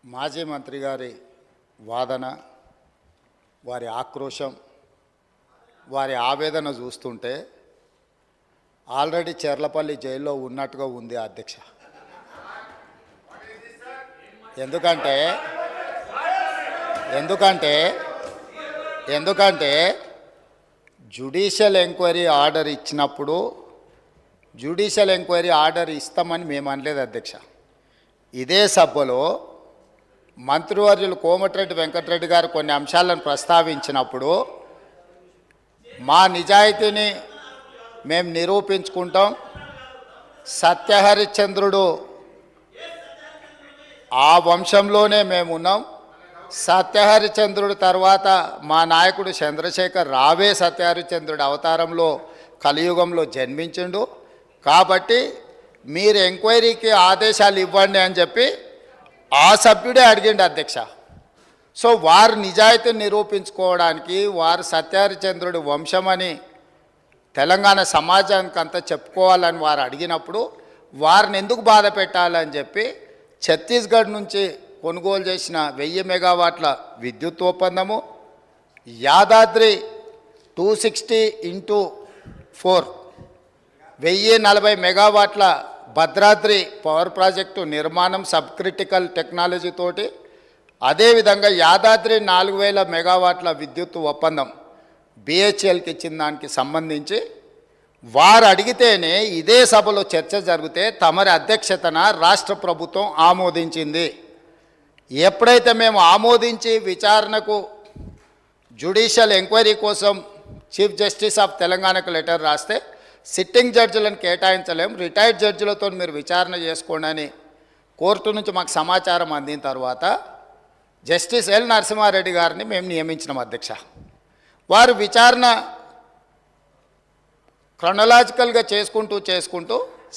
మాజీ మంత్రి గారి వాదన, వారి ఆక్రోశం, వారి ఆవేదన చూస్తుంటే ఆల్రెడీ చెర్లపల్లి జైల్లో ఉన్నట్టుగా ఉంది అధ్యక్ష. ఎందుకంటే ఎందుకంటే ఎందుకంటే జ్యుడిషియల్ ఎంక్వైరీ ఆర్డర్ ఇచ్చినప్పుడు జ్యుడిషియల్ ఎంక్వైరీ ఆర్డర్ ఇస్తామని మేము అనలేదు అధ్యక్ష. ఇదే సభలో మంత్రివర్యులు కోమటిరెడ్డి వెంకటరెడ్డి గారు కొన్ని అంశాలను ప్రస్తావించినప్పుడు మా నిజాయితీని మేము నిరూపించుకుంటాం, సత్యహరిశ్చంద్రుడు ఆ వంశంలోనే మేము ఉన్నాం, సత్యహరిశ్చంద్రుడు తర్వాత మా నాయకుడు చంద్రశేఖర్ రావే సత్యహరిశ్చంద్రుడి అవతారంలో కలియుగంలో జన్మించిండు, కాబట్టి మీరు ఎంక్వైరీకి ఆదేశాలు ఇవ్వండి అని చెప్పి ఆ సభ్యుడే అడిగిండు అధ్యక్ష. సో వారు నిజాయితీని నిరూపించుకోవడానికి, వారు సత్యహరిశ్చంద్రుడి వంశమని తెలంగాణ సమాజానికి అంతా చెప్పుకోవాలని వారు అడిగినప్పుడు వారిని ఎందుకు బాధ పెట్టాలని చెప్పి ఛత్తీస్గఢ్ నుంచి కొనుగోలు చేసిన 1000 మెగావాట్ల విద్యుత్ ఒప్పందము, యాదాద్రి 260x4 1040 మెగావాట్ల భద్రాద్రి పవర్ ప్రాజెక్టు నిర్మాణం సబ్ క్రిటికల్ టెక్నాలజీ తోటి, అదేవిధంగా యాదాద్రి 4000 మెగావాట్ల విద్యుత్ ఒప్పందం బిహెచ్ఎల్కి ఇచ్చిన దానికి సంబంధించి వారు అడిగితేనే ఇదే సభలో చర్చ జరిగితే తమరి అధ్యక్షతన రాష్ట్ర ప్రభుత్వం ఆమోదించింది. ఎప్పుడైతే మేము ఆమోదించి విచారణకు జ్యుడిషియల్ ఎంక్వైరీ కోసం చీఫ్ జస్టిస్ ఆఫ్ తెలంగాణకు లెటర్ రాస్తే సిట్టింగ్ జడ్జిలను కేటాయించలేం, రిటైర్డ్ జడ్జిలతో మీరు విచారణ చేసుకోండి అని కోర్టు నుంచి మాకు సమాచారం అందిన తర్వాత జస్టిస్ ఎల్ నరసింహారెడ్డి గారిని మేము నియమించినాం అధ్యక్ష. వారు విచారణ క్రొనలాజికల్గా చేసుకుంటూ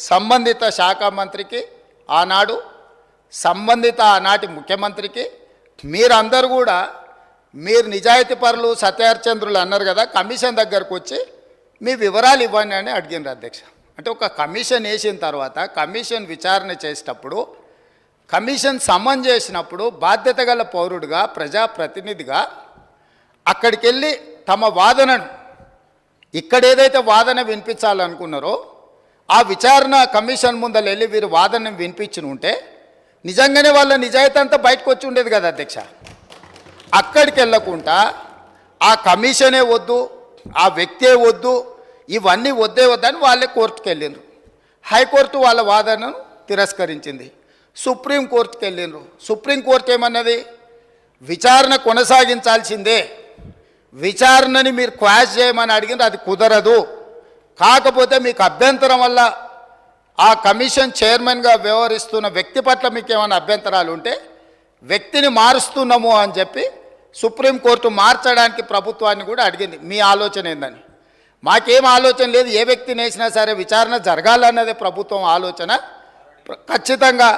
సంబంధిత శాఖ మంత్రికి ఆనాడు, సంబంధిత ఆనాటి ముఖ్యమంత్రికి, మీరందరూ కూడా మీరు నిజాయితీ పరులు సత్యహరిశ్చంద్రులు అన్నారు కదా, కమిషన్ దగ్గరకు వచ్చి మీ వివరాలు ఇవ్వండి అని అడిగినారు అధ్యక్ష. అంటే ఒక కమిషన్ వేసిన తర్వాత కమిషన్ విచారణ చేసేటప్పుడు, కమిషన్ సమన్ చేసినప్పుడు బాధ్యత గల పౌరుడిగా, ప్రజాప్రతినిధిగా అక్కడికి వెళ్ళి తమ వాదనను, ఇక్కడ ఏదైతే వాదన వినిపించాలనుకున్నారో ఆ విచారణ కమిషన్ ముందర వెళ్ళి వీరు వాదనను వినిపించి ఉంటే నిజంగానే వాళ్ళ నిజాయితీ అంతా బయటకు వచ్చి ఉండేది కదా అధ్యక్ష. అక్కడికి వెళ్ళకుండా ఆ కమిషనే వద్దు, ఆ వ్యక్తే వద్దు, ఇవన్నీ వద్దే వద్దని వాళ్ళే కోర్టుకు వెళ్ళిండ్రు. హైకోర్టు వాళ్ళ వాదనను తిరస్కరించింది. సుప్రీంకోర్టుకు వెళ్ళిండ్రు. సుప్రీంకోర్టు ఏమన్నది, విచారణ కొనసాగించాల్సిందే, విచారణని మీరు క్వాష్ చేయమని అడిగిన అది కుదరదు, కాకపోతే మీకు అభ్యంతరం వల్ల ఆ కమిషన్ చైర్మన్గా వ్యవహరిస్తున్న వ్యక్తి పట్ల మీకు ఏమైనా అభ్యంతరాలు ఉంటే వ్యక్తిని మారుస్తున్నాము అని చెప్పి సుప్రీంకోర్టు మార్చడానికి ప్రభుత్వాన్ని కూడా అడిగింది. మీ ఆలోచన ఏందని? మాకేం ఆలోచన లేదు, ఏ వ్యక్తిని వేసినా సరే విచారణ జరగాలన్నదే ప్రభుత్వం ఆలోచన. ఖచ్చితంగా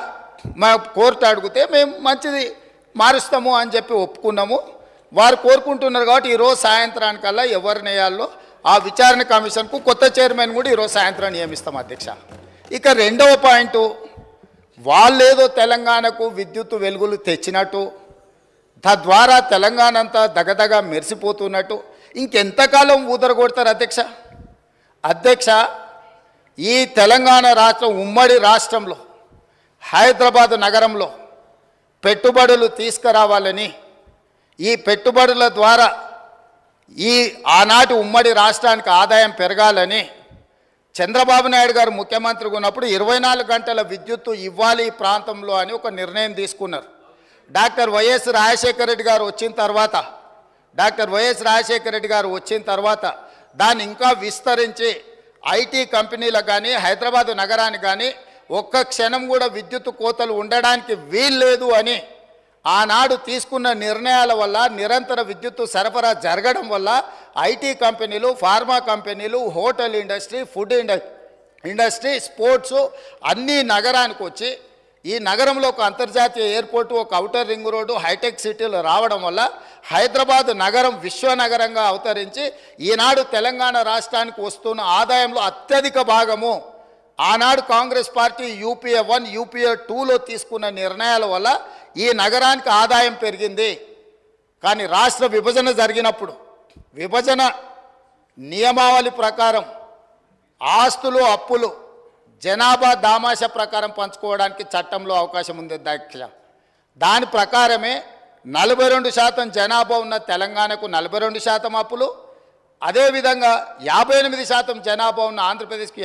మా కోర్టు అడిగితే మేము మంచిది మారుస్తాము అని చెప్పి ఒప్పుకున్నాము. వారు కోరుకుంటున్నారు కాబట్టి ఈరోజు సాయంత్రానికల్లా ఎవరిని వేయాలో ఆ విచారణ కమిషన్కు కొత్త చైర్మన్ కూడా ఈరోజు సాయంత్రం నియమిస్తాం అధ్యక్ష. ఇక రెండవ పాయింట్, వాళ్ళేదో తెలంగాణకు విద్యుత్ వెలుగులు తెచ్చినట్టు, తద్వారా తెలంగాణ అంతా దగదగా మెరిసిపోతున్నట్టు ఇంకెంతకాలం ఊదరగొడతారు అధ్యక్ష. ఈ తెలంగాణ రాష్ట్రం ఉమ్మడి రాష్ట్రంలో హైదరాబాద్ నగరంలో పెట్టుబడులు తీసుకురావాలని, ఈ పెట్టుబడుల ద్వారా ఈ ఆనాటి ఉమ్మడి రాష్ట్రానికి ఆదాయం పెరగాలని చంద్రబాబు నాయుడు గారు ముఖ్యమంత్రిగా ఉన్నప్పుడు 24 గంటల విద్యుత్తు ఇవ్వాలి ఈ ప్రాంతంలో అని ఒక నిర్ణయం తీసుకున్నారు. డాక్టర్ వైఎస్ రాజశేఖర రెడ్డి గారు వచ్చిన తర్వాత దాన్ని ఇంకా విస్తరించి ఐటీ కంపెనీలకు కానీ హైదరాబాద్ నగరానికి కానీ ఒక్క క్షణం కూడా విద్యుత్ కోతలు ఉండడానికి వీల్లేదు అని ఆనాడు తీసుకున్న నిర్ణయాల వల్ల నిరంతర విద్యుత్తు సరఫరా జరగడం వల్ల ఐటీ కంపెనీలు, ఫార్మా కంపెనీలు, hotel industry, food industry, sports అన్నీ నగరానికి వచ్చి ఈ నగరంలో ఒక అంతర్జాతీయ ఎయిర్పోర్టు, ఒక ఔటర్ రింగ్ రోడ్డు, హైటెక్ సిటీలు రావడం వల్ల హైదరాబాద్ నగరం విశ్వనగరంగా అవతరించి ఈనాడు తెలంగాణ రాష్ట్రానికి వస్తున్న ఆదాయంలో అత్యధిక భాగము ఆనాడు కాంగ్రెస్ పార్టీ యూపీఏ 1 యూపీఏ 2లో తీసుకున్న నిర్ణయాల వల్ల ఈ నగరానికి ఆదాయం పెరిగింది. కానీ రాష్ట్ర విభజన జరిగినప్పుడు విభజన నియమావళి ప్రకారం ఆస్తులు అప్పులు జనాభా దామాష ప్రకారం పంచుకోవడానికి చట్టంలో అవకాశం ఉంది అధ్యక్ష. దాని ప్రకారమే 42% జనాభా ఉన్న తెలంగాణకు 42% అప్పులు, అదేవిధంగా 58% జనాభా ఉన్న ఆంధ్రప్రదేశ్కి